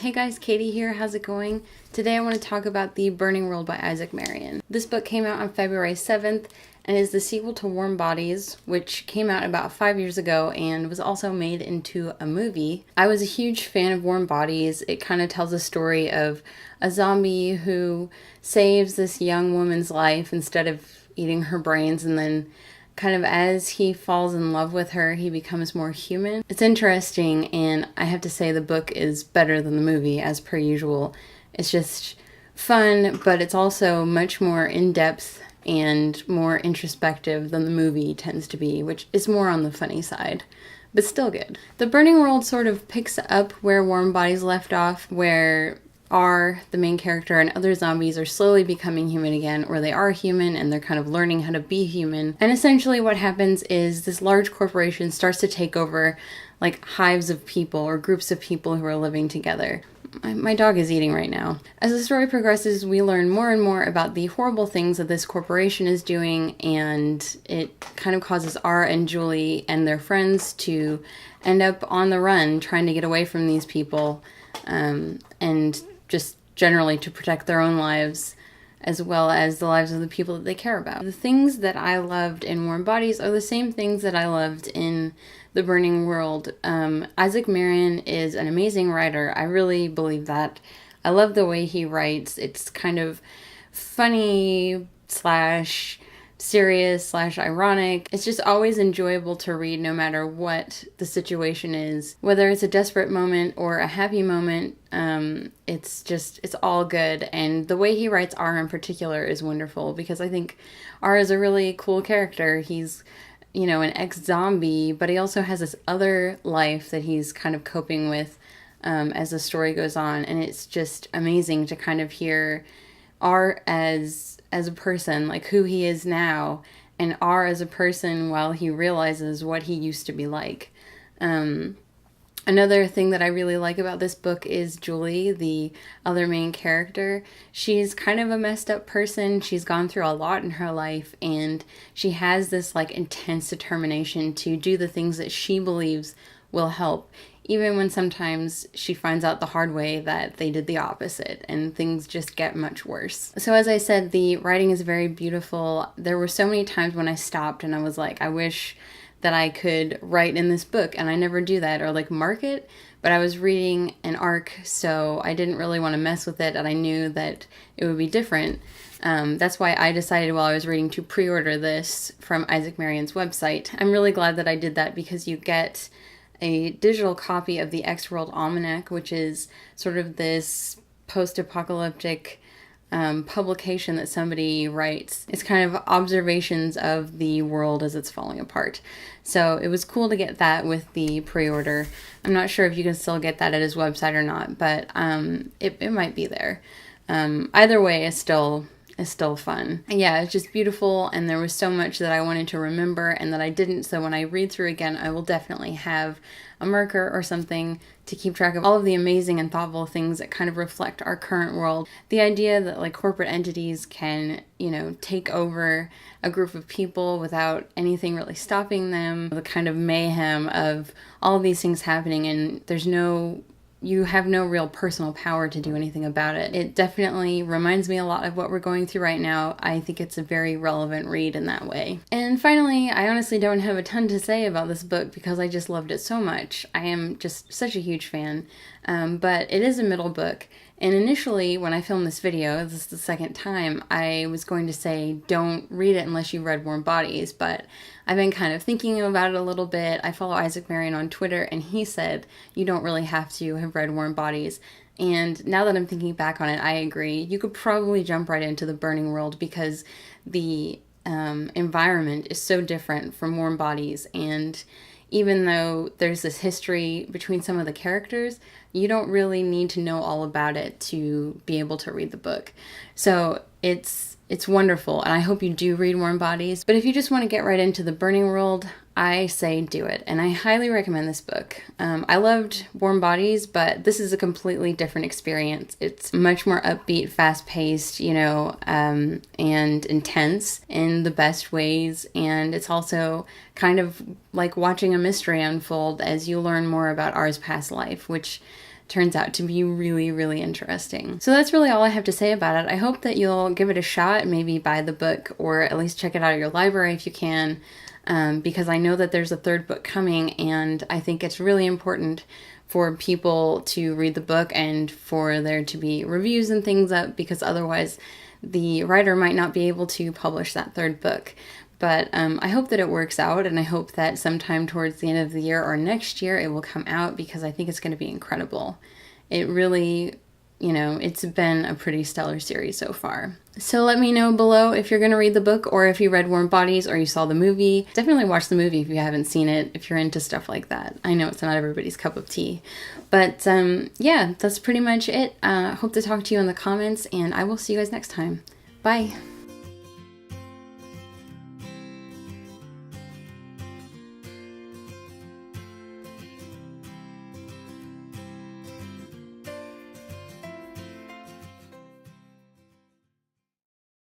Hey guys, Katie here. How's it going? Today I want to talk about The Burning World by Isaac Marion. This book came out on February 7th and is the sequel to Warm Bodies, which came out about 5 years ago and was also made into a movie. I was a huge fan of Warm Bodies. It kind of tells a story of a zombie who saves this young woman's life instead of eating her brains, and then kind of as he falls in love with her, he becomes more human. It's interesting, and I have to say the book is better than the movie, as per usual. It's just fun, but it's also much more in-depth and more introspective than the movie tends to be, which is more on the funny side, but still good. The Burning World sort of picks up where Warm Bodies left off, where the main character and other zombies are slowly becoming human again, or they are human and they're kind of learning how to be human. And essentially what happens is this large corporation starts to take over like hives of people or groups of people who are living together. My dog is eating right now. As the story progresses, we learn more and more about the horrible things that this corporation is doing, and it kind of causes R and Julie and their friends to end up on the run trying to get away from these people, and just generally to protect their own lives as well as the lives of the people that they care about. The things that I loved in Warm Bodies are the same things that I loved in The Burning World. Isaac Marion is an amazing writer. I really believe that. I love the way he writes. It's kind of funny slash serious slash ironic. It's just always enjoyable to read no matter what the situation is. Whether it's a desperate moment or a happy moment, it's all good. And the way he writes R in particular is wonderful, because I think R is a really cool character. He's, an ex-zombie, but he also has this other life that he's kind of coping with as the story goes on. And it's just amazing to kind of hear R as a person, like who he is now, and R as a person while he realizes what he used to be like. Another thing that I really like about this book is Julie, the other main character. She's kind of a messed up person. She's gone through a lot in her life, and she has this like intense determination to do the things that she believes will help, even when sometimes she finds out the hard way that they did the opposite and things just get much worse. So as I said, the writing is very beautiful. There were so many times when I stopped and I was like, I wish that I could write in this book, and I never do that or like mark it, but I was reading an arc, so I didn't really want to mess with it, and I knew that it would be different. That's why I decided while I was reading to pre-order this from Isaac Marion's website. I'm really glad that I did that, because you get a digital copy of the X-World Almanac, which is sort of this post-apocalyptic publication that somebody writes. It's kind of observations of the world as it's falling apart. So it was cool to get that with the pre-order. I'm not sure if you can still get that at his website or not, but it might be there. Either way, it's still fun. And yeah, it's just beautiful, and there was so much that I wanted to remember and that I didn't, so when I read through again, I will definitely have a marker or something to keep track of all of the amazing and thoughtful things that kind of reflect our current world. The idea that like corporate entities can, take over a group of people without anything really stopping them, the kind of mayhem of all of these things happening, and you have no real personal power to do anything about it. It definitely reminds me a lot of what we're going through right now. I think it's a very relevant read in that way. And finally, I honestly don't have a ton to say about this book because I just loved it so much. I am just such a huge fan, but it is a middle book. And initially, when I filmed this video, this is the second time, I was going to say, don't read it unless you read Warm Bodies, but I've been kind of thinking about it a little bit. I follow Isaac Marion on Twitter, and he said, you don't really have to have read Warm Bodies. And now that I'm thinking back on it, I agree. You could probably jump right into The Burning World, because the environment is so different from Warm Bodies, and even though there's this history between some of the characters, you don't really need to know all about it to be able to read the book. So it's wonderful, and I hope you do read Warm Bodies. But if you just want to get right into The Burning World, I say do it, and I highly recommend this book. I loved Warm Bodies, but this is a completely different experience. It's much more upbeat, fast-paced, and intense in the best ways, and it's also kind of like watching a mystery unfold as you learn more about R's past life, which turns out to be really, really interesting. So that's really all I have to say about it. I hope that you'll give it a shot, maybe buy the book or at least check it out at your library if you can, because I know that there's a third book coming, and I think it's really important for people to read the book and for there to be reviews and things up, because otherwise the writer might not be able to publish that third book. But I hope that it works out, and I hope that sometime towards the end of the year or next year it will come out, because I think it's going to be incredible. It really, it's been a pretty stellar series so far. So let me know below if you're going to read the book, or if you read Warm Bodies or you saw the movie. Definitely watch the movie if you haven't seen it, if you're into stuff like that. I know it's not everybody's cup of tea. But yeah, that's pretty much it. Hope to talk to you in the comments, and I will see you guys next time. Bye.